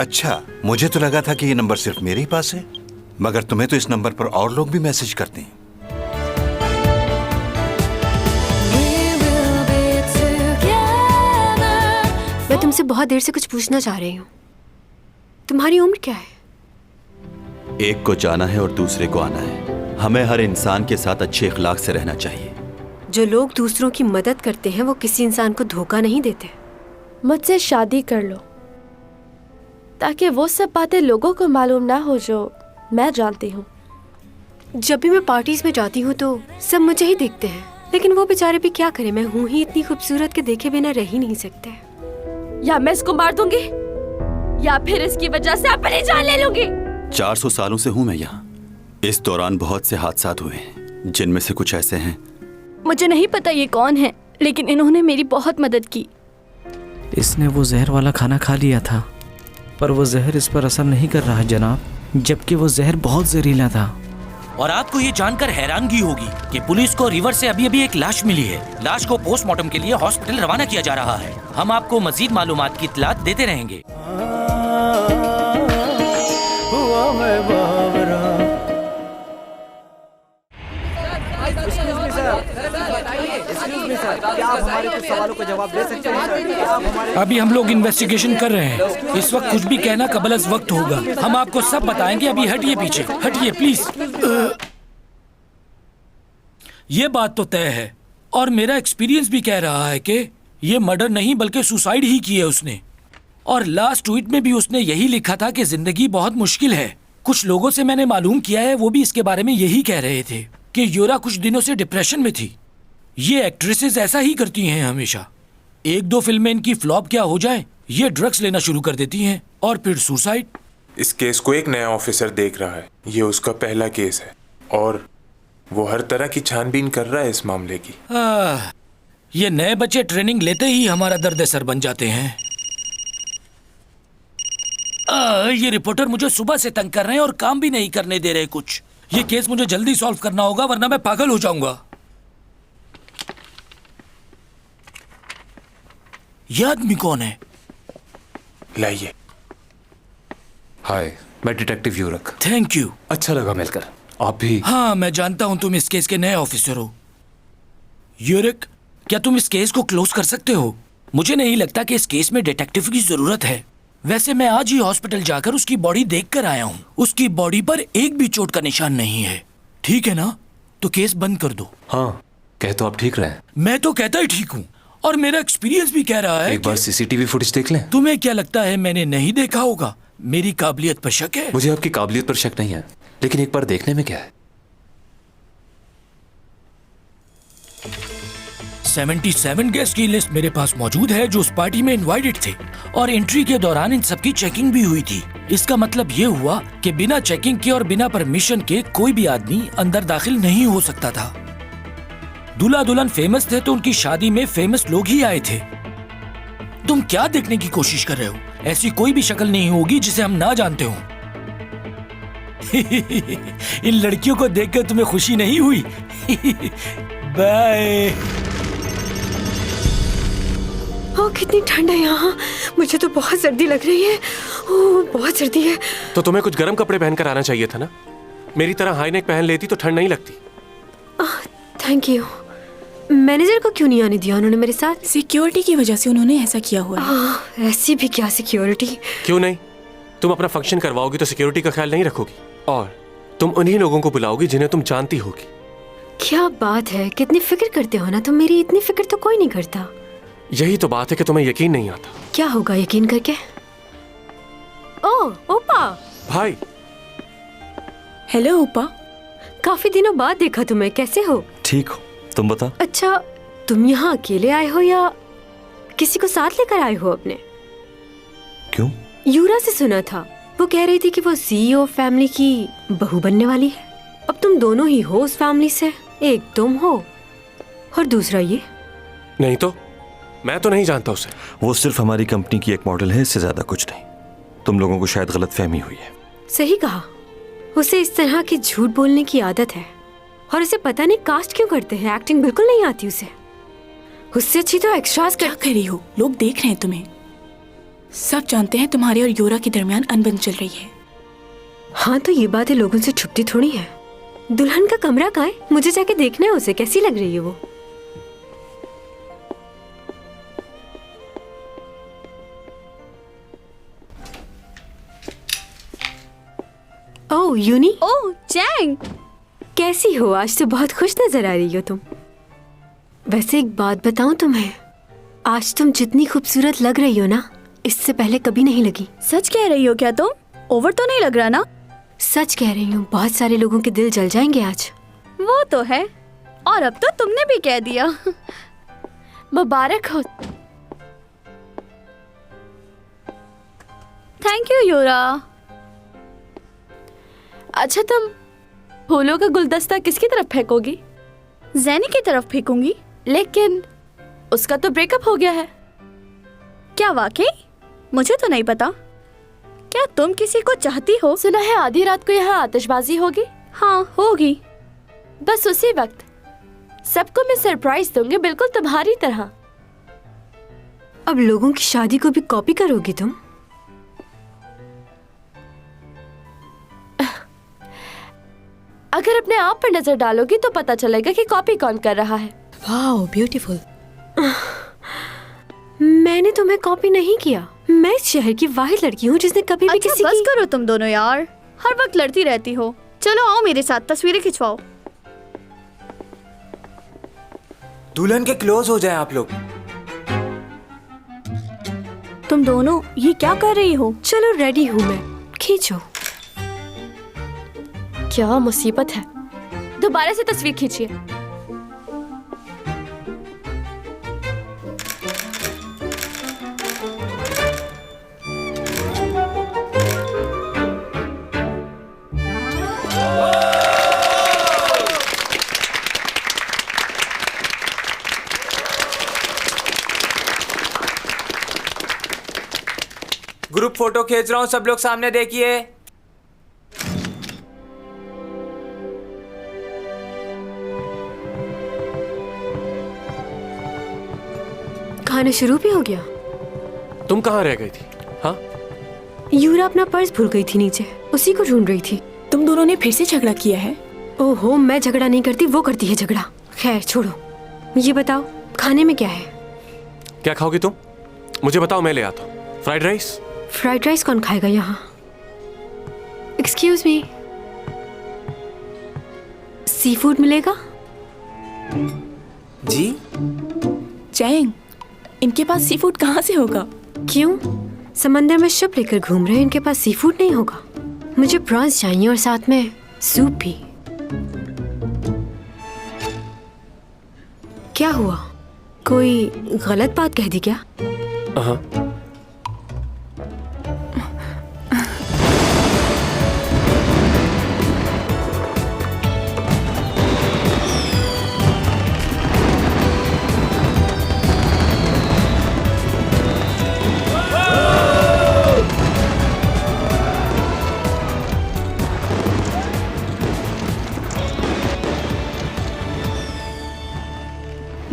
अच्छा, मुझे तो लगा था कि ये नंबर सिर्फ मेरे ही पास है, मगर तुम्हें तो इस नंबर पर और लोग भी मैसेज करते हैं। मैं तुमसे बहुत देर से कुछ पूछना चाह रही हूँ। तुम्हारी उम्र क्या है? एक को जाना है और दूसरे को आना है। हमें हर इंसान के साथ अच्छे इखलाक से रहना चाहिए। जो लोग दूसरों की मदद करते हैं वो किसी इंसान को धोखा नहीं देते। मुझसे शादी कर लो ताकि वो सब बातें लोगों को मालूम ना हो जो मैं जानती हूँ। जब भी मैं पार्टीज में जाती हूँ तो सब मुझे ही देखते हैं, लेकिन वो बेचारे भी क्या करें, मैं हूँ ही इतनी खूबसूरत के देखे बिना रह ही नहीं सकते। या मैं इसको मार दूंगी या फिर इसकी वजह से अपनी जान ले लूंगी। 400 सालों से हूँ मैं यहाँ। इस दौरान बहुत से हादसात हुए हैं, जिनमें से कुछ ऐसे हैं। मुझे नहीं पता ये कौन है, लेकिन इन्होंने मेरी बहुत मदद की। इसने वो जहर वाला खाना खा लिया था, पर वो जहर इस पर असर नहीं कर रहा है जनाब, जबकि वो जहर बहुत जहरीला था। और आपको ये जानकर हैरानगी होगी कि पुलिस को रिवर से अभी एक लाश मिली है। लाश को पोस्टमार्टम के लिए हॉस्पिटल रवाना किया जा रहा है। हम आपको मजीद मालूमात की इत्तलात देते रहेंगे। अभी हम लोग इन्वेस्टिगेशन कर रहे हैं। इस वक्त कुछ भी कहना कबल अज़ वक्त होगा। हम आपको सब बताएंगे। अभी हटिए पीछे, हटिए प्लीज। ये बात तो तय है और मेरा एक्सपीरियंस भी कह रहा है कि ये मर्डर नहीं बल्कि सुसाइड ही की है उसने। और लास्ट ट्वीट में भी उसने यही लिखा था कि जिंदगी बहुत मुश्किल है। कुछ लोगों से मैंने मालूम किया है, वो भी इसके बारे में यही कह रहे थे कि यूरा कुछ दिनों से डिप्रेशन में थी। ये एक्ट्रेसेस ऐसा ही करती हैं हमेशा। एक दो फिल्में इनकी फ्लॉप क्या हो जाए, ये ड्रग्स लेना शुरू कर देती हैं और फिर सुसाइड। इस केस को एक नया ऑफिसर देख रहा है। ये उसका पहला केस है और वो हर तरह की छानबीन कर रहा है इस मामले की। ये नए बच्चे ट्रेनिंग लेते ही हमारा दर्द सर बन जाते हैं। ये रिपोर्टर मुझे सुबह से तंग कर रहे हैं और काम भी नहीं करने दे रहे कुछ। ये केस मुझे जल्दी सॉल्व करना होगा वरना मैं पागल हो जाऊंगा। ये आदमी कौन है? लाइए। हाय, मैं डिटेक्टिव यूरक। Thank you. अच्छा लगा मिलकर। आप भी? हाँ, मैं जानता हूँ तुम इस केस के नए ऑफिसर हो। यूरक, क्या तुम इस केस को क्लोज कर सकते हो? मुझे नहीं लगता कि इस केस में डिटेक्टिव की जरूरत है। वैसे मैं आज ही हॉस्पिटल जाकर उसकी बॉडी देख कर आया हूँ। उसकी बॉडी पर एक भी चोट का निशान नहीं है। ठीक है ना? तो केस बंद कर दो। हाँ, कह तो आप ठीक रहे हैं। मैं तो कहता ही ठीक हूँ और मेरा एक्सपीरियंस भी कह रहा है। एक बार सीसीटीवी फुटेज देख लें। तुम्हें क्या लगता है मैंने नहीं देखा होगा? मेरी काबिलियत पर शक है? मुझे आपकी काबिलियत पर शक नहीं है, लेकिन एक बार देखने में क्या है। 77 गेस्ट की लिस्ट मेरे पास मौजूद है जो उस पार्टी में इनवाइटेड थे और एंट्री के दौरान इन सबकी चेकिंग भी हुई थी। इसका मतलब ये हुआ कि बिना चेकिंग के और बिना परमिशन के कोई भी आदमी अंदर दाखिल नहीं हो सकता था। दूल्हा दुल्हन फेमस थे तो उनकी शादी में फेमस लोग ही आए थे। तुम क्या देखने की कोशिश कर रहे हो? ऐसी कोई भी शक्ल नहीं होगी जिसे हम ना जानते हो। इन लड़कियों को देखकर तुम्हें खुशी नहीं हुई? बाय। ओह, कितनी ठंड है यहाँ। मुझे तो बहुत सर्दी लग रही है। ओह, बहुत सर्दी है। तो तुम्हें कुछ गर्म कपड़े पहनकर आना चाहिए था ना। मेरी तरह हाई नेक पहन लेती तो ठंड नहीं लगती। Thank you. मैनेजर को क्यों नहीं आने दिया उन्होंने मेरे साथ? सिक्योरिटी की वजह से उन्होंने ऐसा किया हुआ है। ऐसी भी क्या सिक्योरिटी? क्यों नहीं? तुम अपना फंक्शन करवाओगी तो सिक्योरिटी का ख्याल नहीं रखोगी और तुम उन्हीं लोगों को बुलाओगी जिन्हें तुम जानती होगी। क्या बात है, कितनी फिक्र करते हो ना तुम मेरी। इतनी फिक्र तो कोई नहीं करता। यही तो बात है कि तुम्हें यकीन नहीं आता। क्या होगा यकीन करके? ओह ओपा। भाई। हेलो ओपा। काफी दिनों बाद देखा तुम्हें। कैसे हो? ठीक हो, तुम बता। अच्छा, तुम यहाँ अकेले आए हो या किसी को साथ लेकर आए हो अपने? क्यों? यूरा से सुना था, वो कह रही थी कि वो सीईओ फैमिली की बहू बनने वाली है। अब तुम दोनों ही हो उस फैमिली से। एक तुम हो और दूसरा ये। नहीं तो मैं तो नहीं जानता उसे। वो सिर्फ हमारी कंपनी की एक मॉडल है, इससे ज्यादा कुछ नहीं। तुम लोगों को शायद गलतफहमी हुई है। सही कहा। उसे इस तरह की झूठ बोलने की आदत है और उसे पता नहीं कास्ट क्यों करते हैं। एक्टिंग बिल्कुल नहीं आती उसे। उससे अच्छी तो एक्स्ट्रास क्या कर रही हो? लोग देख रहे हैं तुम्हें। सब जानते हैं तुम्हारे और योरा के दरमियान अनबन चल रही है। हाँ तो ये बातें लोगों से छुपती थोड़ी है। दुल्हन का कमरा कहाँ है? मुझे जाके देखना है उसे, कैसी लग रही है वो। ओह यूनी। ओह चैंग, कैसी हो? आज तो बहुत खुश नजर आ रही हो तुम। वैसे एक बात बताऊं तुम्हें, आज तुम जितनी खूबसूरत लग रही हो ना, इससे पहले कभी नहीं लगी। सच कह रही हो क्या तुम? ओवर तो नहीं लग रहा ना? सच कह रही हूँ, बहुत सारे लोगों के दिल जल जाएंगे आज। वो तो है, और अब तो तुमने भी कह दिया। मुबारक हो। थैंक यू योरा। अच्छा तुम फूलों का गुलदस्ता किसकी तरफ फेंकोगी? जैनी की तरफ फेंकूंगी। लेकिन उसका तो ब्रेकअप हो गया है। क्या वाकई? मुझे तो नहीं पता। क्या तुम किसी को चाहती हो? सुना है आधी रात को यहाँ आतिशबाजी होगी। हाँ होगी। बस उसी वक्त सबको मैं सरप्राइज दूंगी, बिल्कुल तुम्हारी तरह। अब लोगों की शादी को भी कॉपी करोगी तुम? अगर अपने आप पर नजर डालोगी तो पता चलेगा कि कॉपी कौन कर रहा है। वाह ब्यूटीफुल। मैंने तुम्हें कॉपी नहीं किया। मैं इस शहर की वाहिद लड़की हूँ जिसने कभी भी अच्छा किसी बस की... करो तुम दोनों यार, हर वक्त लड़ती रहती हो। चलो आओ मेरे साथ तस्वीरें खिंचवाओ। दुल्हन के क्लोज हो जाए आप लोग। तुम दोनों ये क्या कर रही हो? चलो रेडी हूँ मैं, खींचो। क्या मुसीबत है। दोबारा से तस्वीर खींचिए। ग्रुप फोटो खींच रहा हूँ, सब लोग सामने देखिए। खाना शुरू भी हो गया? तुम कहाँ रह गई थी? हाँ, यूरा अपना पर्स भूल गई थी नीचे, उसी को ढूंढ रही थी। तुम दोनों ने फिर से झगड़ा किया है? ओहो, मैं झगड़ा नहीं करती, वो करती है झगड़ा। खैर छोड़ो, ये बताओ खाने में क्या है? क्या खाओगी तुम? मुझे बताओ, मैं ले आता हूँ। Fried rice? फ्राइड राइस कौन खाएगा यहाँ? एक्सक्यूज मी, सी फूड मिलेगा? जी? चैंग, इनके पास सी फूड कहाँ से होगा? क्यों? समंदर में शिप लेकर घूम रहे हैं, इनके पास सी फूड नहीं होगा? मुझे प्रॉन्स चाहिए और साथ में सूप भी। क्या हुआ? कोई गलत बात कह दी क्या? हाँ।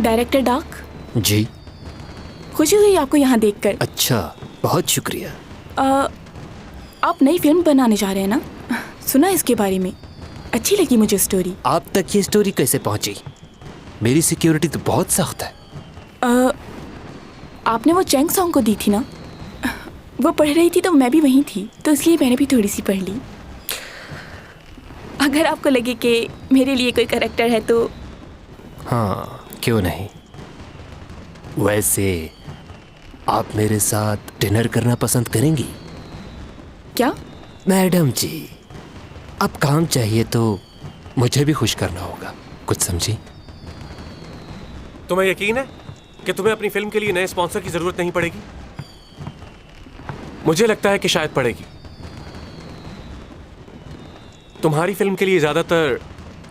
डायरेक्टर डार्क जी। खुशी हुई आपको यहाँ देखकर। अच्छा, बहुत शुक्रिया। आप नई फिल्म बनाने जा रहे हैं ना? सुना इसके बारे में, अच्छी लगी मुझे स्टोरी। आप तक ये स्टोरी कैसे पहुंची? मेरी सिक्योरिटी तो बहुत सख्त है। आपने वो चैंग सॉन्ग को दी थी ना? वो पढ़ रही थी तो मैं भी वहीं थी, तो इसलिए मैंने भी थोड़ी सी पढ़ ली। अगर आपको लगे कि मेरे लिए कोई कैरेक्टर है तो। हाँ, क्यों नहीं। वैसे आप मेरे साथ डिनर करना पसंद करेंगी? क्या? मैडम जी, अब काम चाहिए तो मुझे भी खुश करना होगा, कुछ समझी? तुम्हें यकीन है कि तुम्हें अपनी फिल्म के लिए नए स्पॉन्सर की जरूरत नहीं पड़ेगी? मुझे लगता है कि शायद पड़ेगी। तुम्हारी फिल्म के लिए ज्यादातर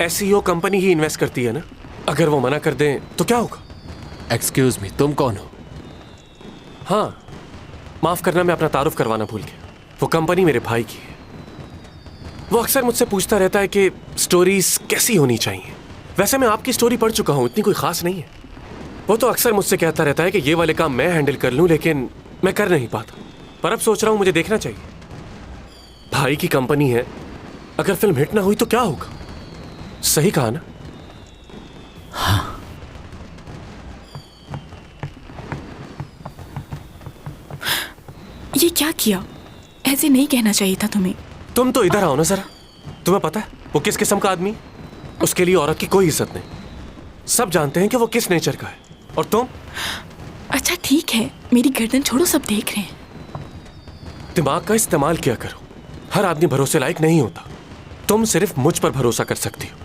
एसईओ कंपनी ही इन्वेस्ट करती है ना? अगर वो मना कर दें तो क्या होगा? एक्सक्यूज मी, तुम कौन हो? हाँ, माफ करना, मैं अपना तारुफ करवाना भूल गया। वो कंपनी मेरे भाई की है। वो अक्सर मुझसे पूछता रहता है कि स्टोरीज कैसी होनी चाहिए। वैसे मैं आपकी स्टोरी पढ़ चुका हूँ, इतनी कोई खास नहीं है। वो तो अक्सर मुझसे कहता रहता है कि ये वाले काम मैं हैंडल कर लूँ, लेकिन मैं कर नहीं पाता। पर अब सोच रहा हूं मुझे देखना चाहिए। भाई की कंपनी है, अगर फिल्म हिट ना हुई तो क्या होगा? सही कहा ना? ये क्या किया? ऐसे नहीं कहना चाहिए था तुम्हें। तुम तो इधर आओ ना जरा। तुम्हें पता है वो किस किस्म का आदमी? उसके लिए औरत की कोई इज्जत नहीं। सब जानते हैं कि वो किस नेचर का है। और तुम? अच्छा ठीक है, मेरी गर्दन छोड़ो, सब देख रहे हैं। दिमाग का इस्तेमाल किया करो। हर आदमी भरोसे लायक नहीं होता। तुम सिर्फ मुझ पर भरोसा कर सकती हो,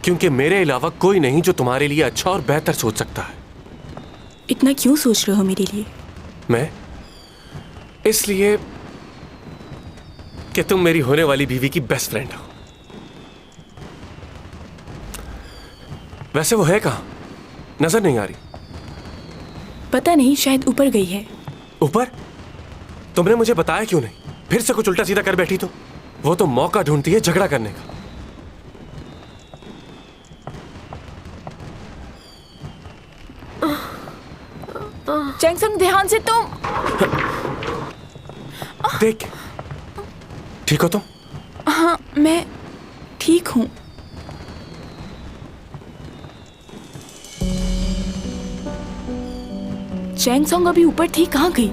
क्योंकि मेरे अलावा कोई नहीं जो तुम्हारे लिए अच्छा और बेहतर सोच सकता है। इतना क्यों सोच रहे हो मेरे लिए? मैं इसलिए कि तुम मेरी होने वाली बीवी की बेस्ट फ्रेंड हो। वैसे वो है कहाँ? नजर नहीं आ रही। पता नहीं, शायद ऊपर गई है। ऊपर? तुमने मुझे बताया क्यों नहीं? फिर से कुछ उल्टा सीधा कर बैठी तो? वो तो मौका ढूंढती है झगड़ा करने का। चैंगसंग, ध्यान से तुम। देख, ठीक हो तुम? हाँ, मैं ठीक हूँ। चैंगसंग अभी ऊपर थी, कहाँ गई?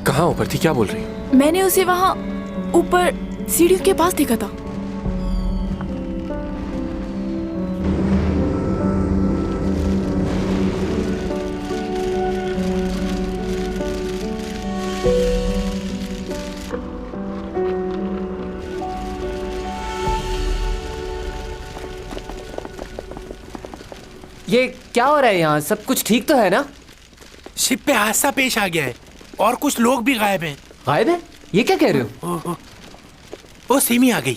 कहाँ ऊपर थी? क्या बोल रही? मैंने उसे वहाँ ऊपर सीढ़ियों के पास देखा था। ये क्या हो रहा है यहाँ? सब कुछ ठीक तो है ना? शिप पे हादसा पेश आ गया है और कुछ लोग भी गायब हैं। गायब है? ये क्या कह रहे हो? ओ सिमी आ गई।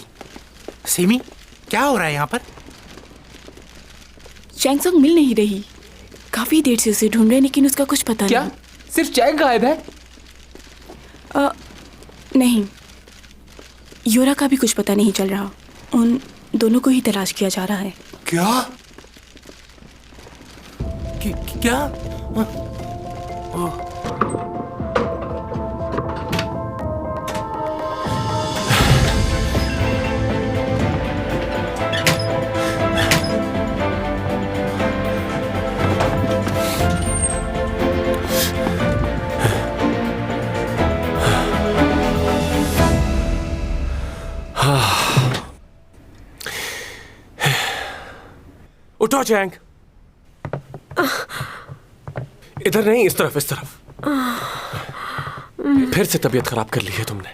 सिमी, क्या हो रहा है यहाँ पर? चैंगसंग मिल नहीं रही। काफी देर से उसे ढूंढ रहे, लेकिन उसका कुछ पता क्या? नहीं। सिर्फ चैंग गायब है? नहीं, योरा का भी कुछ पता नहीं चल रहा। उन दोनों को ही तलाश किया जा रहा है। क्या? क्या? उठो चैंग। इधर नहीं, इस तरफ, इस तरफ। फिर से तबीयत खराब कर ली है तुमने।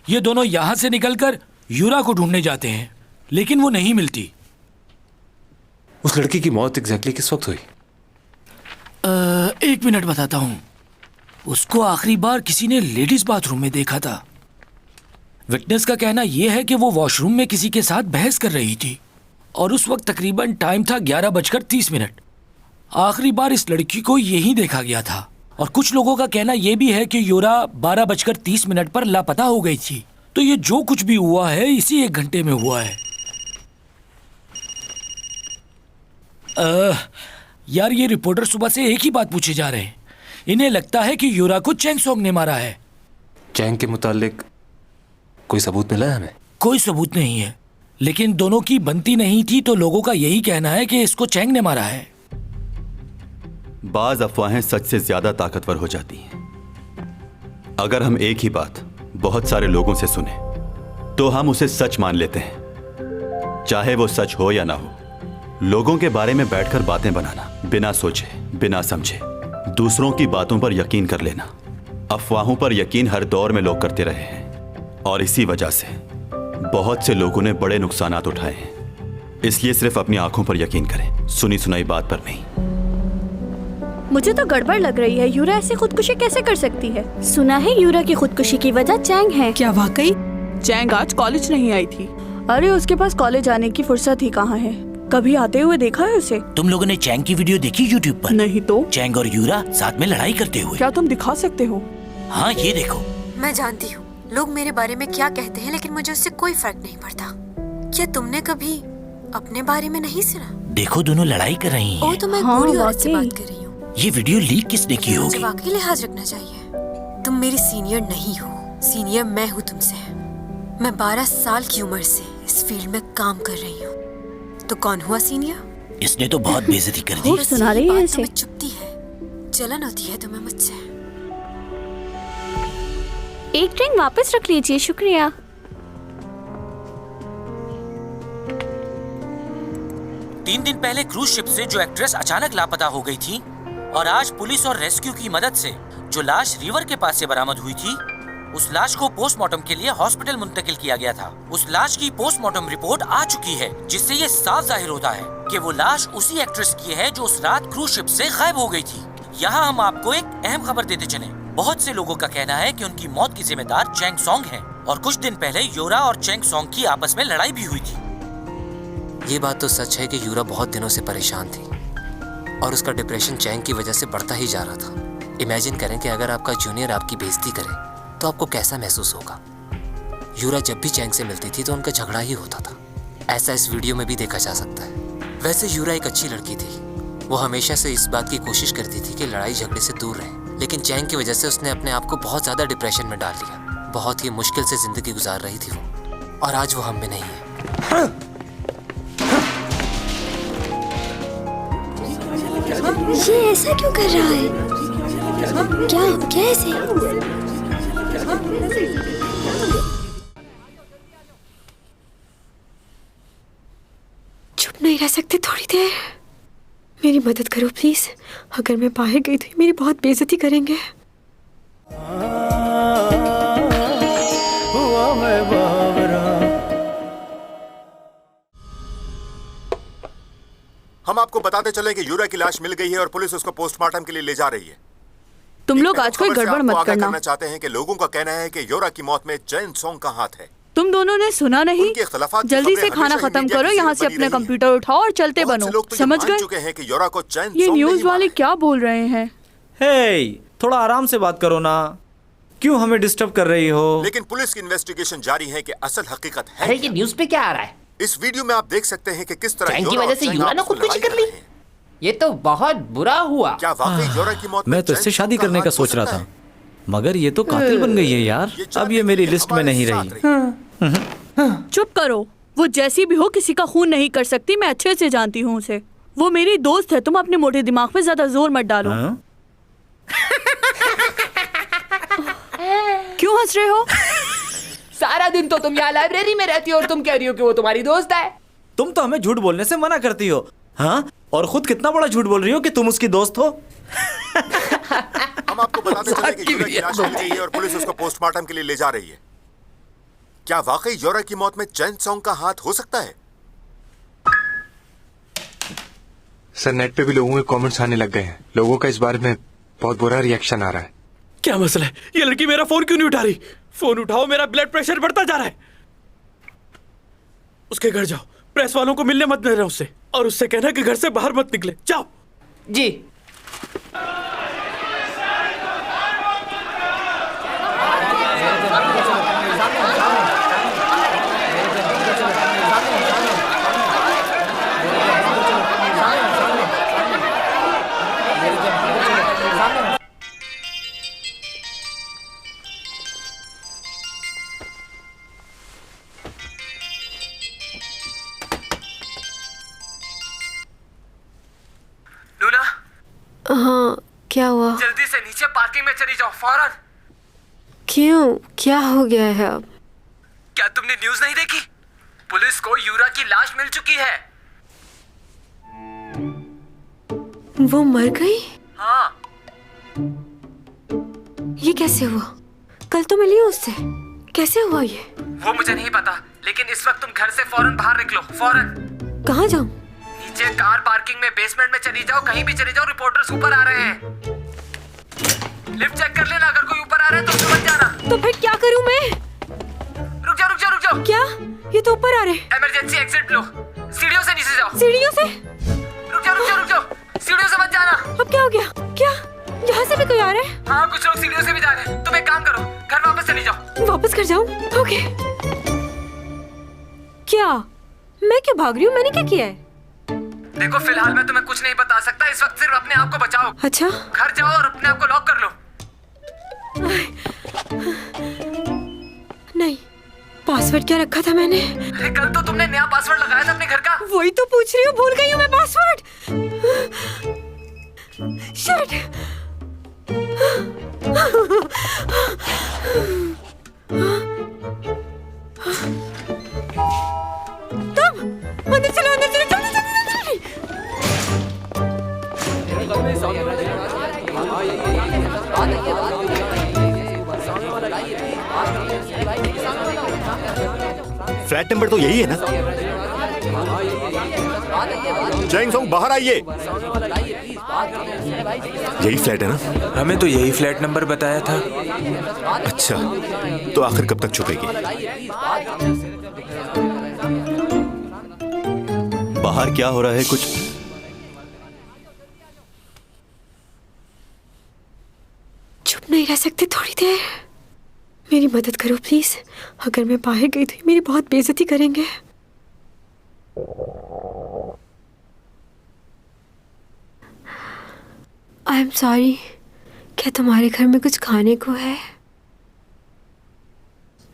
ये दोनों यहां से निकलकर यूरा को ढूंढने जाते हैं, लेकिन वो नहीं मिलती। उस लड़की की मौत एग्जैक्टली किस वक्त हुई? 1 मिनट बताता हूं। उसको आखिरी बार किसी ने लेडीज बाथरूम में देखा था। विटनेस का कहना यह है कि वो वॉशरूम में किसी के साथ बहस कर रही थी और उस वक्त तकरीबन टाइम था 11:30। आखिरी बार इस लड़की को यहीं देखा गया था और कुछ लोगों का कहना यह भी है कि योरा 12:30 पर लापता हो गई थी। तो ये जो कुछ भी हुआ है इसी 1 घंटे में हुआ है। यार, ये रिपोर्टर सुबह से एक ही बात पूछे जा रहे हैं। इन्हें लगता है कि योरा को चैंगसोंग ने मारा है। चैंग के मुतालिक कोई सबूत मिला है हमें? कोई सबूत नहीं है, लेकिन दोनों की बनती नहीं थी, तो लोगों का यही कहना है कि इसको चैंग ने मारा है। बाज अफवाहें सच से ज्यादा ताकतवर हो जाती हैं। अगर हम एक ही बात बहुत सारे लोगों से सुने तो हम उसे सच मान लेते हैं, चाहे वो सच हो या ना हो। लोगों के बारे में बैठकर बातें बनाना, बिना सोचे बिना समझे दूसरों की बातों पर यकीन कर लेना, अफवाहों पर यकीन हर दौर में लोग करते रहे हैं और इसी वजह से बहुत से लोगों ने बड़े नुकसानात उठाए हैं। इसलिए सिर्फ अपनी आंखों पर यकीन करें, सुनी सुनाई बात पर नहीं। मुझे तो गड़बड़ लग रही है। यूरा ऐसे खुदकुशी कैसे कर सकती है? सुना है यूरा की खुदकुशी की वजह चैंग है। क्या वाकई? चैंग आज कॉलेज नहीं आई थी। अरे उसके पास कॉलेज आने की फुर्सत ही कहाँ है? कभी आते हुए देखा है उसे? तुम लोगों ने चैंग की वीडियो देखी यूट्यूब पर? नहीं तो? चैंग और यूरा साथ में लड़ाई करते हुए। क्या तुम दिखा सकते हो? हाँ, ये देखो। मैं जानती हूँ लोग मेरे बारे में क्या कहते हैं, लेकिन मुझे उससे कोई फर्क नहीं पड़ता। क्या तुमने कभी अपने बारे में नहीं सुना? देखो दोनों लड़ाई कर रही हैं। ओ तो मैं एक बूढ़ी औरत से बात कर रही हूँ। ये वीडियो लीक किसने की मुझे होगी? वाकई लिहाज रखना चाहिए। तुम मेरी सीनियर नहीं हो, सीनियर मैं हूँ तुमसे। मैं 12 साल की उम्र से इस फील्ड में काम कर रही हूँ। तो कौन हुआ सीनियर? इसने तो बहुत बेइज्जती कर दी। सुना रही है इसे। तुम्हें चुपती है, जलन होती है तुम्हें मुझसे। एक ड्रिंक वापस रख लीजिए, शुक्रिया। तीन दिन पहले क्रूज शिप से जो एक्ट्रेस अचानक लापता हो गई थी और आज पुलिस और रेस्क्यू की मदद से जो लाश रिवर के पास से बरामद हुई थी, उस लाश को पोस्टमार्टम के लिए हॉस्पिटल मुंतकिल किया गया था। उस लाश की पोस्टमार्टम रिपोर्ट आ चुकी है, जिससे ये साफ जाहिर होता है कि वो लाश उसी एक्ट्रेस की है जो उस रात क्रूज शिप से गायब हो गई थी। यहाँ हम आपको एक अहम खबर देते चले। बहुत से लोगों का कहना है कि उनकी मौत की जिम्मेदार चैंग सॉन्ग है और कुछ दिन पहले यूरा और चैंग सॉन्ग की आपस में लड़ाई भी हुई थी। ये बात तो सच है कि यूरा बहुत दिनों से परेशान थी और उसका डिप्रेशन चैंग की वजह से बढ़ता ही जा रहा था। इमेजिन करें कि अगर आपका जूनियर आपकी बेइज्जती करे तो आपको कैसा महसूस होगा। यूरा जब भी चैंग से मिलती थी तो उनका झगड़ा ही होता था। ऐसा इस वीडियो में भी देखा जा सकता है। वैसे यूरा एक अच्छी लड़की थी। वो हमेशा से इस बात की कोशिश करती थी कि लड़ाई झगड़े से दूर रहे, लेकिन चैंग की वजह से उसने अपने आप को बहुत ज्यादा डिप्रेशन में डाल लिया। बहुत ही मुश्किल से जिंदगी गुजार रही थी वो, और आज वो हम में नहीं है। ये ऐसा क्यों कर रहा है? क्या ऐसे? चुप नहीं रह सकते थोड़ी देर? मेरी मदद करो प्लीज। अगर मैं बाहर गई तो मेरी बहुत बेइज्जती करेंगे। हम आपको बताते चले कि यूरा की लाश मिल गई है और पुलिस उसको पोस्टमार्टम के लिए ले जा रही है। तुम लोग आज कोई गड़बड़ मत करना। चाहते हैं कि लोगों का कहना है कि यूरा की मौत में चैन सॉन्ग का हाथ है। तुम दोनों ने सुना नहीं? जल्दी से खाना खत्म करो, यहाँ से अपने कंप्यूटर उठाओ और चलते बनो। समझ गए? कि यूरा को चैन ये न्यूज वाले क्या बोल रहे हैं? हे, थोड़ा आराम से बात करो ना। क्यों हमें डिस्टर्ब कर रही हो? लेकिन पुलिस की इन्वेस्टिगेशन जारी है कि असल हकीकत है। अरे ये न्यूज पे क्या आ रहा है? इस वीडियो में आप देख सकते हैं कि किस तरह चैंग की वजह से यूरा ने खुदकुशी कर ली। ये तो बहुत बुरा हुआ। क्या वाकई यूरा की मौत? मैं तो इससे शादी करने का सोच रहा था, मगर ये तो कातिल बन गई है यार। अब ये मेरी लिस्ट में नहीं रही। चुप करो। वो जैसी भी हो किसी का खून नहीं कर सकती। मैं अच्छे से जानती हूँ उसे। वो मेरी दोस्त है। तुम अपने मोटे दिमाग पे ज्यादा जोर मत डालो। क्यों हंस रहे हो? सारा दिन तो तुम यहाँ लाइब्रेरी में रहती हो और तुम कह रही हो कि वो तुम्हारी दोस्त है। तुम तो हमें झूठ बोलने से मना करती हो, हाँ? और खुद कितना बड़ा झूठ बोल रही हो कि तुम उसकी दोस्त हो। हम आपको बताते चले कि यूरा की लाश मिल गई है और पुलिस उसको पोस्टमार्टम के लिए ले जा रही है। क्या वाकई यूरा की मौत में चैन सॉन्ग का हाथ हो सकता है? सर, नेट पे भी लोगों के कमेंट्स आने लग गए हैं। लोगों का इस बारे में बहुत बुरा रिएक्शन आ रहा है। क्या मसला है? ये लड़की मेरा फोन क्यों नहीं उठा रही? फोन उठाओ, मेरा ब्लड प्रेशर बढ़ता जा रहा है। उसके घर जाओ, प्रेस वालों को मिलने मत देना उससे, और उससे कहना कि घर से बाहर मत निकले। जाओ। जी। हाँ, क्या हुआ? जल्दी से नीचे पार्किंग में चली जाओ, फौरन। क्यों? क्या हो गया है अब? क्या तुमने न्यूज नहीं देखी? पुलिस को यूरा की लाश मिल चुकी है। वो मर गई? हाँ। ये कैसे हुआ? कल तो मिली हूँ उससे। कैसे हुआ ये? वो मुझे नहीं पता, लेकिन इस वक्त तुम घर से फौरन बाहर निकलो, फौरन। कहाँ जाऊँ? नीचे कार पार्किंग में बेसमेंट में चली जाओ, कहीं भी चली जाओ। रिपोर्टर्स ऊपर आ रहे हैं। लिफ्ट चेक कर लेना, अगर कोई ऊपर आ रहा है तो समझ जाना। तो फिर क्या करूँ मैं? रुक जाओ, रुक जाओ, रुक जाओ। क्या? ये तो ऊपर आ रहे हैं। इमरजेंसी एग्जिट लो। सीढ़ियों से नीचे जाओ। सीढ़ियों से? रुक जाओ, रुक जाओ, रुक जाओ। सीढ़ियों से मत जाना। अब क्या हो गया? क्या यहाँ से भी कोई आ रहा है? हाँ, कुछ लोग सीढ़ियों से भी जा रहे हैं। तुम एक काम करो, घर वापस चली जाओ। वापस घर जाऊँ? ओके। क्या मैं क्यों भाग रही हूँ? मैंने क्या किया है? देखो फिलहाल मैं तुम्हें कुछ नहीं बता सकता, इस वक्त सिर्फ अपने आप को बचाओ। अच्छा, घर जाओ और अपने आप को लॉक कर लो। नहीं, पासवर्ड क्या रखा था मैंने? अरे कल तो तुमने नया पासवर्ड लगाया था अपने घर का। वही तो पूछ रही हूँ, भूल गई हूँ मैं पासवर्ड। शिट। तुम अंदर चलो, अंदर चलो, जल्दी जल्दी फ्लैट नंबर तो यही है ना? चैंग सोंग बाहर आइए। यही फ्लैट है ना? हमें तो यही फ्लैट नंबर बताया था। अच्छा, तो आखिर कब तक छुपेगी? बाहर क्या हो रहा है? कुछ चुप नहीं रह सकते थोड़ी देर? मेरी मदद करो प्लीज। अगर मैं बाहर गई तो मेरी बहुत बेइज्जती करेंगे। I am sorry. क्या तुम्हारे घर में कुछ खाने को है?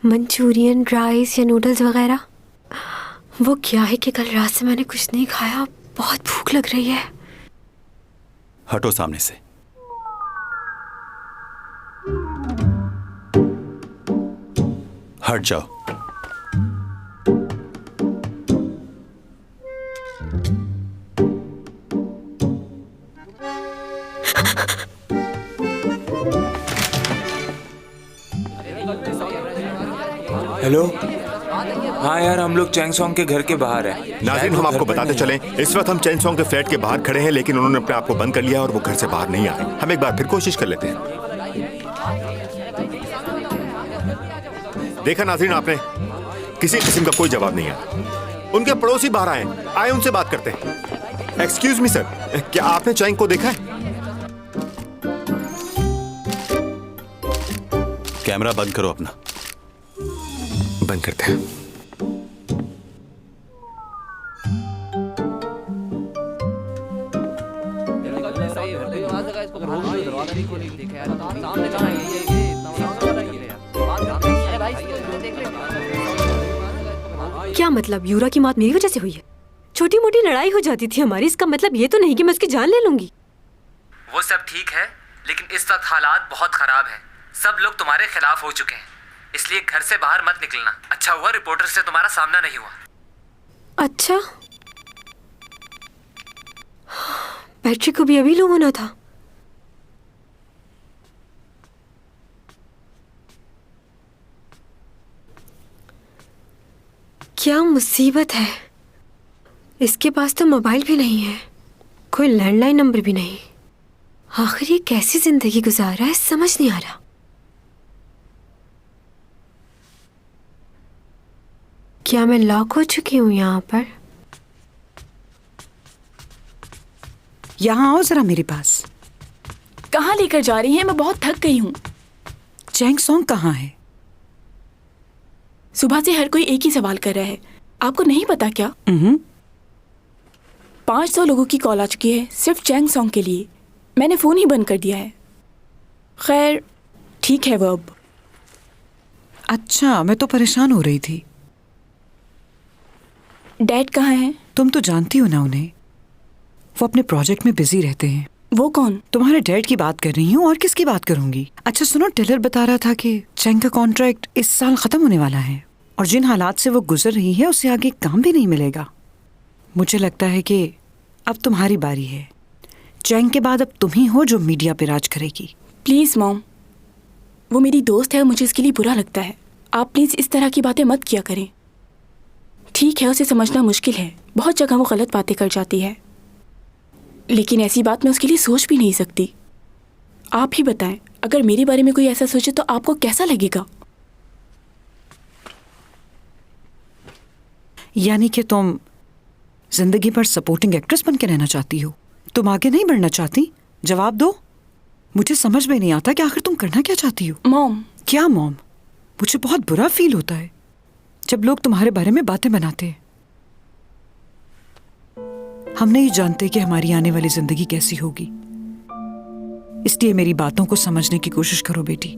मंचूरियन, राइस या नूडल्स वगैरह? वो क्या है कि कल रात से मैंने कुछ नहीं खाया, बहुत भूख लग रही है। हटो सामने से। हट जाओ। हेलो, हाँ यार, हम लोग चैंग सोंग के घर के बाहर हैं। नाज़रीन, हम आपको बताते चलें, इस वक्त हम चैंग सोंग के फ्लैट के बाहर खड़े हैं, लेकिन उन्होंने अपने आप को बंद कर लिया और वो घर से बाहर नहीं आ रहे। हम एक बार फिर कोशिश कर लेते हैं। देखा नाज़रीन आपने, किसी किस्म का कोई जवाब नहीं आया। उनके पड़ोसी बाहर आए उनसे बात करते हैं। एक्सक्यूज मी सर, क्या आपने चैंग को देखा है? कैमरा बंद करो अपना। बंद करते हैं। क्या मतलब? यूरा की मौत मेरी वजह से हुई है? छोटी मोटी लड़ाई हो जाती थी हमारी, इसका मतलब ये तो नहीं कि मैं उसकी जान ले लूंगी। वो सब ठीक है, लेकिन इस वक्त हालात बहुत खराब हैं। सब लोग तुम्हारे खिलाफ हो चुके हैं, इसलिए घर से बाहर मत निकलना। अच्छा हुआ रिपोर्टर से तुम्हारा सामना नहीं हुआ। अच्छा, बैटरी को भी अभी लो होना था। क्या मुसीबत है। इसके पास तो मोबाइल भी नहीं है, कोई लैंडलाइन नंबर भी नहीं। आखिर ये कैसी जिंदगी गुजार रहा है, समझ नहीं आ रहा। क्या मैं लॉक हो चुकी हूँ यहाँ पर? यहाँ आओ जरा मेरे पास। कहाँ लेकर जा रही हैं? मैं बहुत थक गई हूँ। चैंग सोंग कहाँ है? सुबह से हर कोई एक ही सवाल कर रहा है, आपको नहीं पता क्या? 500 लोगों की कॉल आ चुकी है सिर्फ चैंग सोंग के लिए। मैंने फोन ही बंद कर दिया है। खैर ठीक है वो अब। अच्छा, मैं तो परेशान हो रही थी। डैड कहाँ हैं? तुम तो जानती हो ना उन्हें, वो अपने प्रोजेक्ट में बिजी रहते हैं। वो कौन? तुम्हारे डैड की बात कर रही हूँ, और किसकी बात करूंगी। अच्छा सुनो, टेलर बता रहा था कि चैंग का कॉन्ट्रैक्ट इस साल खत्म होने वाला है, और जिन हालात से वो गुजर रही है उसे आगे काम भी नहीं मिलेगा। मुझे लगता है कि अब तुम्हारी बारी है। चैंग के बाद अब तुम ही हो जो मीडिया पे राज करेगी। प्लीज मॉम, वो मेरी दोस्त है, मुझे इसके लिए बुरा लगता है। आप प्लीज इस तरह की बातें मत किया करें। ठीक है, उसे समझना मुश्किल है, बहुत जगह वो गलत बातें कर जाती है, लेकिन ऐसी बात मैं उसके लिए सोच भी नहीं सकती। आप ही बताएं, अगर मेरे बारे में कोई ऐसा सोचे तो आपको कैसा लगेगा? यानी कि तुम जिंदगी भर सपोर्टिंग एक्ट्रेस बन के रहना चाहती हो? तुम आगे नहीं बढ़ना चाहती? जवाब दो। मुझे समझ में नहीं आता कि आखिर तुम करना क्या चाहती हो। मॉम। क्या मॉम? मुझे बहुत बुरा फील होता है जब लोग तुम्हारे बारे में बातें बनाते हैं। हम नहीं जानते कि हमारी आने वाली जिंदगी कैसी होगी। इसलिए मेरी बातों को समझने की कोशिश करो बेटी।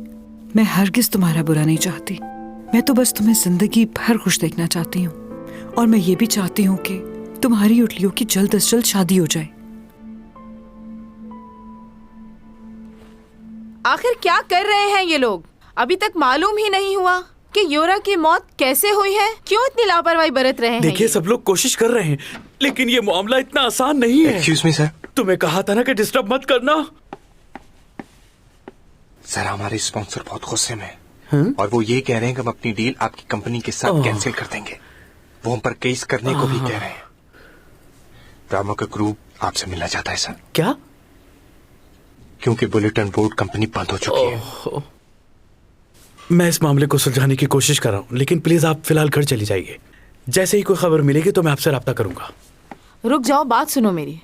मैं हरगिज तुम्हारा बुरा नहीं चाहती। मैं तो बस तुम्हें जिंदगी भर खुश देखना चाहती हूँ। और मैं ये भी चाहती हूँ कि तुम्हारी और लियो की जल्द से जल्द शादी हो जाए। आखिर क्या कर रहे हैं ये लोग? अभी तक मालूम ही नहीं हुआ कि यूरा की मौत कैसे हुई है। क्यों इतनी लापरवाही बरत रहे हैं? देखिए, सब लोग कोशिश कर रहे हैं, लेकिन ये मामला इतना आसान नहीं है। Excuse me sir. तुम्हें कहा था ना कि डिस्टर्ब मत करना। सर, हमारे स्पॉन्सर बहुत गुस्से में हैं और वो ये कह रहे हैं कि हम अपनी डील आपकी कंपनी के साथ कैंसिल कर देंगे। वो हम पर केस करने को भी कह रहे हैं। ड्रामा का ग्रुप आपसे मिलना चाहता है सर। क्या? क्योंकि बुलेटिन बोर्ड कंपनी बंद हो चुकी है। मैं इस मामले को सुलझाने की कोशिश कर रहा हूँ, लेकिन प्लीज आप फिलहाल घर चली जाइए। जैसे ही कोई खबर मिलेगी तो मैं आपसे राब्ता करूंगा। रुक जाओ, बात सुनो मेरी।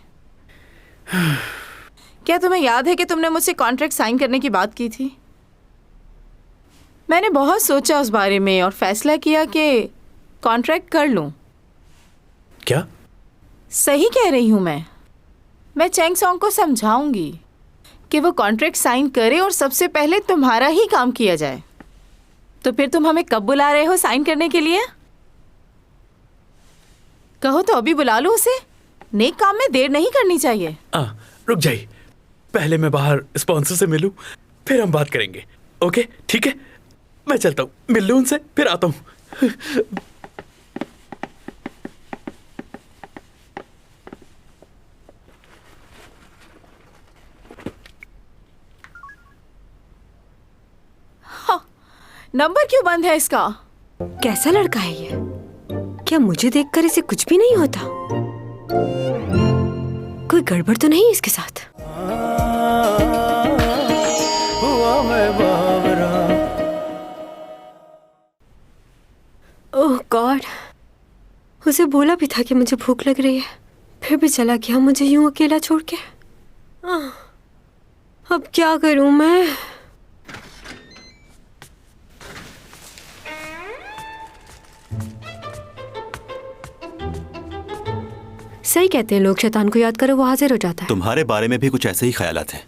क्या तुम्हें याद है कि तुमने मुझसे कॉन्ट्रैक्ट साइन करने की बात की थी? मैंने बहुत सोचा उस बारे में और फैसला किया कि कॉन्ट्रैक्ट कर लूं। क्या? सही कह रही हूं मैं चैंग सॉन्ग को समझाऊंगी कि वो कॉन्ट्रैक्ट साइन करे और सबसे पहले तुम्हारा ही काम किया जाए। तो फिर तुम हमें कब बुला रहे हो साइन करने के लिए? कहो तो अभी बुला लो उसे। नेक काम में देर नहीं करनी चाहिए। रुक जाइए, पहले मैं बाहर स्पॉन्सर से मिलूं, फिर हम बात करेंगे। ओके, ठीक है, मैं चलता हूँ, मिल लूं उनसे, फिर आता हूँ। नंबर क्यों बंद है इसका? कैसा लड़का है ये? क्या मुझे देखकर इसे कुछ भी नहीं होता? कोई गड़बड़ तो नहीं इसके साथ? ओह गॉड, उसे बोला भी था कि मुझे भूख लग रही है, फिर भी चला गया मुझे यूं अकेला छोड़ के। अब क्या करूं मैं? सही कहते हैं लोग, शैतान को याद करो वो हाजिर हो जाता है। तुम्हारे बारे में भी कुछ ऐसे ही ख्यालात हैं।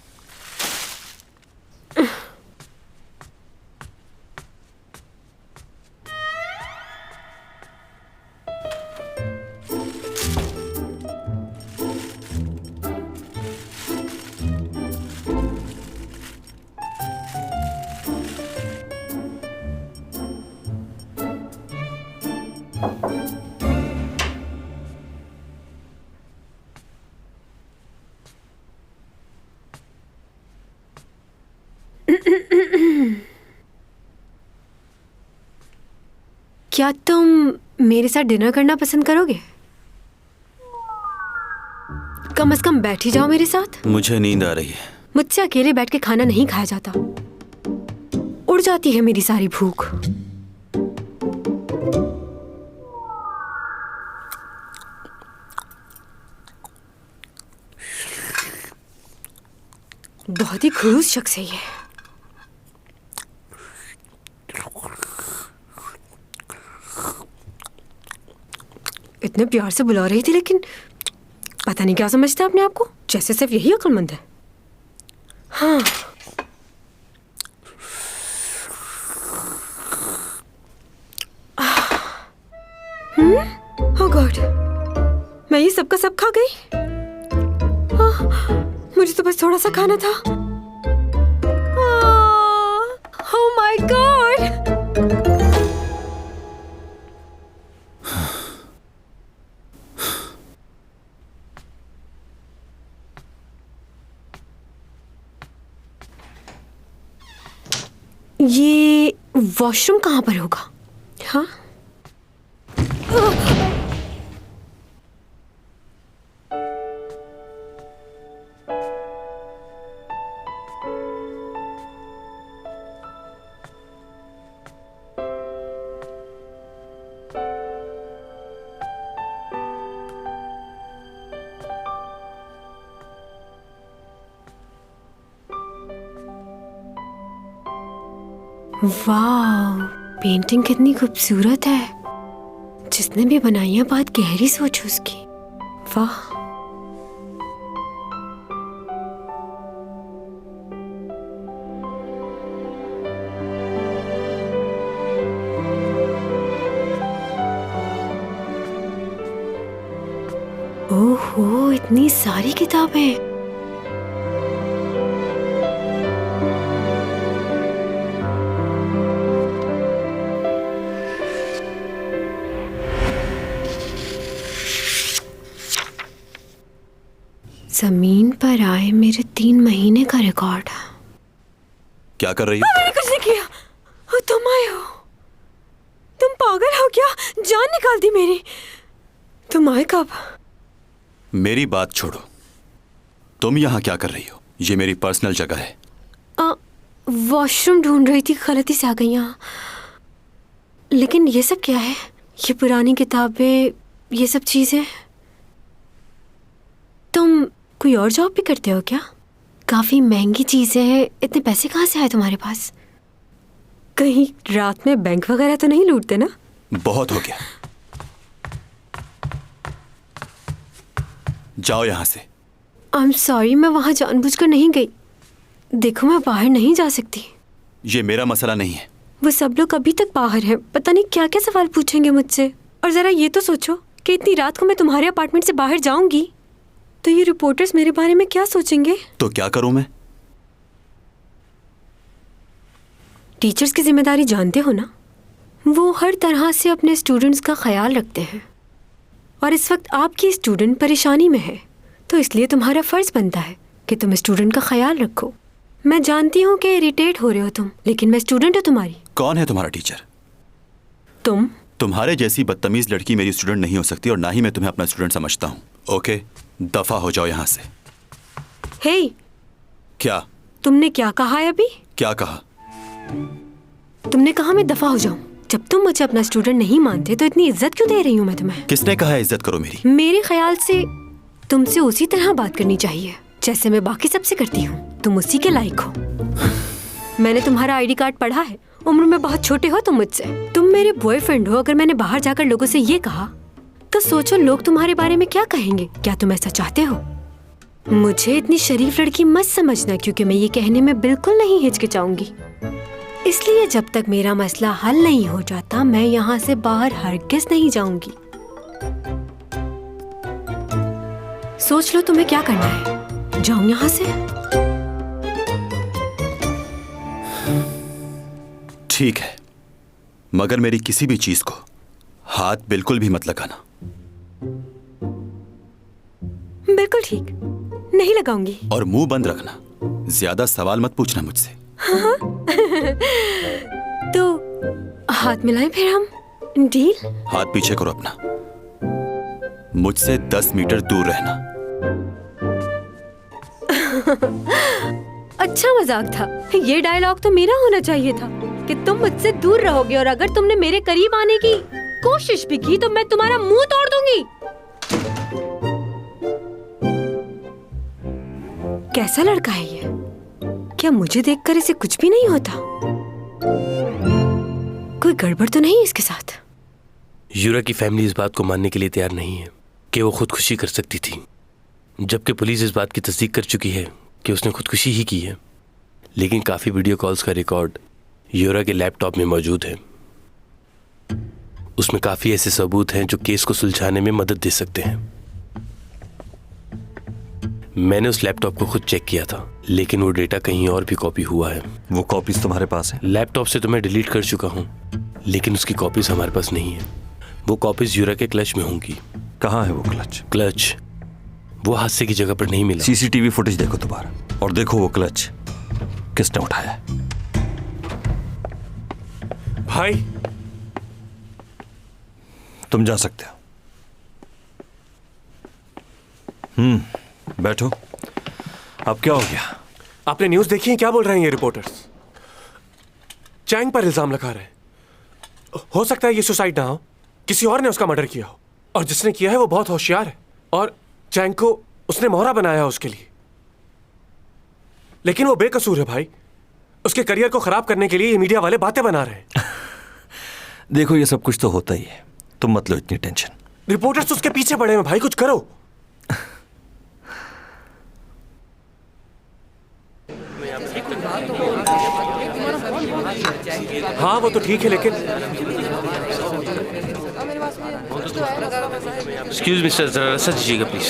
क्या तुम मेरे साथ डिनर करना पसंद करोगे? कम से कम बैठ ही जाओ मेरे साथ। मुझे नींद आ रही है। मुझसे अकेले बैठ के खाना नहीं खाया जाता। उड़ जाती है मेरी सारी भूख। बहुत ही खड़ूस शख्स है ये। इतने प्यार से बुला रही थी, लेकिन पता नहीं क्या समझता अपने आप को, जैसे सिर्फ यही अक्लमंद है। हाँ, ओह गॉड, मैं ये सबका सब खा गई। मुझे तो बस थोड़ा सा खाना था। Oh my God. ये वॉशरूम कहाँ पर होगा? हाँ, वाह, पेंटिंग कितनी खूबसूरत है। जिसने भी बनाई है बहुत गहरी सोच उसकी। वाह। ओहो, इतनी सारी किताबें। जमीन पर आए मेरे 3 महीने का रिकॉर्ड। क्या कर रही हो? मैंने कुछ नहीं किया। ओ, तुम आए हो? तुम पागल हो क्या? जान निकाल दी मेरी। तुम आए कब? मेरी बात छोड़ो, तुम यहाँ क्या कर रही हो? ये मेरी पर्सनल जगह है। वॉशरूम ढूंढ रही थी, गलती से आ गई यहाँ। लेकिन ये सब क्या है? ये पुरानी किताबें, ये सब चीजें। तुम कोई और जॉब भी करते हो क्या? काफी महंगी चीजें हैं, इतने पैसे कहाँ से आए तुम्हारे पास? कहीं रात में बैंक वगैरह तो नहीं लूटते ना? बहुत हो गया, जाओ यहाँ से। आई एम सॉरी, मैं वहाँ जानबूझकर नहीं गई। देखो, मैं बाहर नहीं जा सकती। ये मेरा मसला नहीं है। वो सब लोग अभी तक बाहर हैं, पता नहीं क्या क्या सवाल पूछेंगे मुझसे। और जरा ये तो सोचो कि इतनी रात को मैं तुम्हारे अपार्टमेंट से बाहर जाऊंगी तो ये रिपोर्टर्स मेरे बारे में क्या सोचेंगे? तो क्या करूं मैं? टीचर्स की जिम्मेदारी जानते हो ना? वो हर तरह से अपने स्टूडेंट्स का ख्याल रखते हैं। और इस वक्त आपकी स्टूडेंट परेशानी में है, तो इसलिए तुम्हारा फर्ज बनता है कि तुम स्टूडेंट का ख्याल रखो। मैं जानती हूँ कि इरिटेट हो रहे हो तुम, लेकिन मैं स्टूडेंट हूँ तुम्हारी। कौन है तुम्हारा टीचर? तुम। तुम्हारे जैसी बदतमीज लड़की मेरी स्टूडेंट नहीं हो सकती, और ना ही मैं तुम्हें अपना स्टूडेंट समझता हूँ। ओके, दफा हो जाओ यहाँ से। हे, क्या? तुमने क्या कहा है अभी? क्या कहा? तुमने कहा मैं दफा हो जाऊं। जब तुम मुझे अपना स्टूडेंट नहीं मानते तो इतनी इज्जत क्यों दे रही हूँ मैं तुम्हें? किसने कहा है इज्जत करो मेरी? मेरे ख्याल से तुमसे उसी तरह बात करनी चाहिए जैसे मैं बाकी सबसे करती हूँ। तुम उसी के लायक हो। मैंने तुम्हारा आईडी कार्ड पढ़ा है। उम्र में बहुत छोटे हो तुम मुझसे। तुम मेरे बॉयफ्रेंड हो। अगर मैंने बाहर जाकर लोगों से ये कहा तो सोचो लोग तुम्हारे बारे में क्या कहेंगे। क्या तुम ऐसा चाहते हो? मुझे इतनी शरीफ लड़की मत समझना, क्योंकि मैं ये कहने में बिल्कुल नहीं हिचकिचाऊंगी। इसलिए जब तक मेरा मसला हल नहीं हो जाता मैं यहाँ से बाहर हरगिज़ नहीं जाऊंगी। सोच लो तुम्हें क्या करना है। जाऊं यहाँ से? ठीक है, मगर मेरी किसी भी चीज को हाथ बिल्कुल भी मत लगाना। बिल्कुल ठीक, नहीं लगाऊंगी। और मुंह बंद रखना। ज्यादा सवाल मत पूछना मुझसे। हाँ। तो हाथ मिलाएं फिर हम। डील? हाथ पीछे करो अपना। मुझसे 10 मीटर दूर रहना। अच्छा मजाक था। ये डायलॉग तो मेरा होना चाहिए था कि तुम मुझसे दूर रहोगे, और अगर तुमने मेरे करीब आने की कोशिश भी की तो मैं तुम्हारा मुंह तोड़ दूंगी। कैसा लड़का है ये? क्या मुझे देखकर इसे कुछ भी नहीं होता? कोई गड़बड़ तो नहीं इसके साथ? यूरा की फैमिली इस बात को मानने के लिए तैयार नहीं है कि वो खुदकुशी कर सकती थी, जबकि पुलिस इस बात की तस्दीक कर चुकी है कि उसने खुदकुशी ही की है। लेकिन काफ़ी वीडियो कॉल्स का रिकॉर्ड यूरा के लैपटॉप में मौजूद है। उसमें काफ़ी ऐसे सबूत हैं जो केस को सुलझाने में मदद दे सकते हैं। मैंने उस लैपटॉप को खुद चेक किया था, लेकिन वो डेटा कहीं और भी कॉपी हुआ है। वो कॉपीज तुम्हारे पास है? लैपटॉप से तो मैं डिलीट कर चुका हूँ, लेकिन उसकी कॉपीज हमारे पास नहीं है। वो कॉपीज यूरा के क्लच में होंगी। कहाँ है वो क्लच? क्लच वो हादसे की जगह पर नहीं मिला। सीसीटीवी फुटेज देखो दोबारा, और देखो वो क्लच किसने उठाया है। भाई, तुम जा सकते हो। बैठो। अब क्या हो गया? आपने न्यूज़ देखी है? क्या बोल रहे हैं ये रिपोर्टर्स? चैंग पर इल्जाम लगा रहे हैं। हो सकता है ये सुसाइड ना हो, किसी और ने उसका मर्डर किया हो, और जिसने किया है वो बहुत होशियार है, और चैंग को उसने मोहरा बनाया उसके लिए। लेकिन वो बेकसूर है भाई। उसके करियर को खराब करने के लिए ये मीडिया वाले बातें बना रहे हैं। देखो, ये सब कुछ तो होता ही है, तुम मत लो इतनी टेंशन। रिपोर्टर्स तो उसके पीछे पड़े हैं भाई, कुछ करो। हाँ वो तो ठीक है, लेकिन एक्सक्यूज मिस्टर, जरा रास्ता दीजिएगा प्लीज।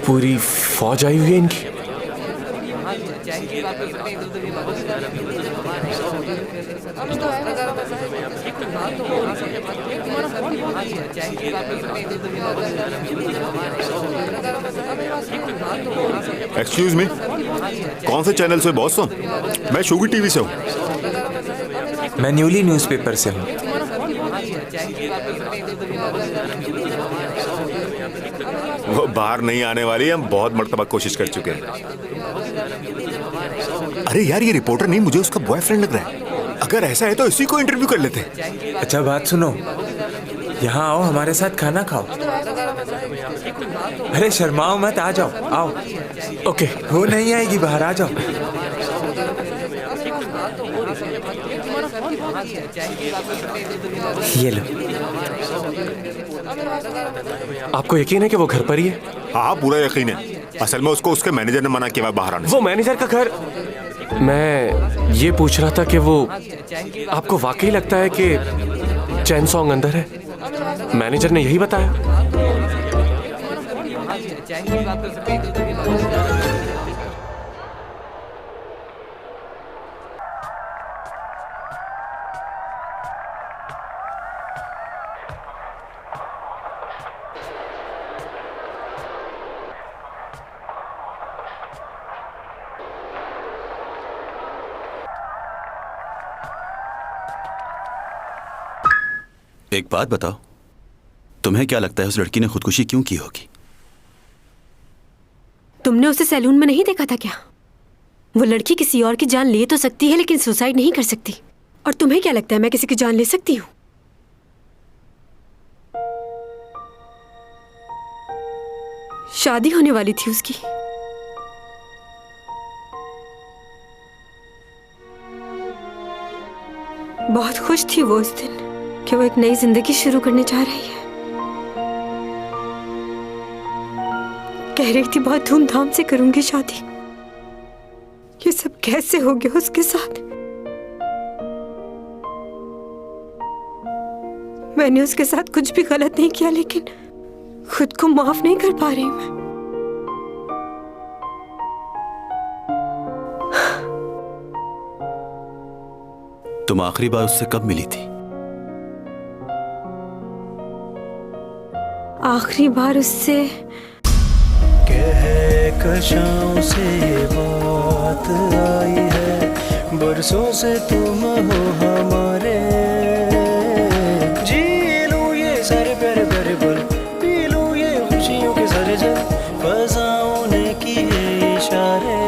पूरी फौज आई हुई है इनकी। एक्सक्यूज मी, कौन से चैनल से बॉस तुम? मैं शोगी टीवी से हूँ। मैं न्यूली न्यूज़पेपर से हूँ। वो बाहर नहीं आने वाली, हम बहुत मर्तबा कोशिश कर चुके हैं। अरे यार, ये रिपोर्टर नहीं, मुझे उसका बॉयफ्रेंड लग रहा है। अगर ऐसा है तो इसी को इंटरव्यू कर लेते हैं। अच्छा बात सुनो, यहाँ आओ, हमारे साथ खाना खाओ। अरे शर्माओ मत, आ जाओ, आओ। ओके। वो नहीं आएगी, बाहर आ जाओ। ये लो। आपको यकीन है कि वो घर पर ही है? हाँ, पूरा यकीन है। असल में उसको उसके मैनेजर ने मना किया बाहर आने से। वो मैनेजर का घर? मैं ये पूछ रहा था कि वो आपको वाकई लगता है कि चैन सॉन्ग अंदर है? मैनेजर ने यही बताया। एक बात बताओ, तुम्हें क्या लगता है उस लड़की ने खुदकुशी क्यों की होगी? तुमने उसे सैलून में नहीं देखा था क्या? वो लड़की किसी और की जान ले तो सकती है लेकिन सुसाइड नहीं कर सकती। और तुम्हें क्या लगता है मैं किसी की जान ले सकती हूँ? शादी होने वाली थी उसकी। बहुत खुश थी वो उस दिन कि वो एक नई जिंदगी शुरू करने जा रही है। कह रही थी बहुत धूमधाम से करूंगी शादी। ये सब कैसे हो गया उसके साथ? मैंने उसके साथ कुछ भी गलत नहीं किया लेकिन खुद को माफ नहीं कर पा रही मैं। तुम आखिरी बार उससे कब मिली थी? आखिरी बार उससे कशाओं से बात आई है, बरसों से तुम हो हमारे। जी लूं ये सारे प्यारे प्यारे पल, पी लूं ये खुशियों के सारे जल, फसाओं ने किए इशारे।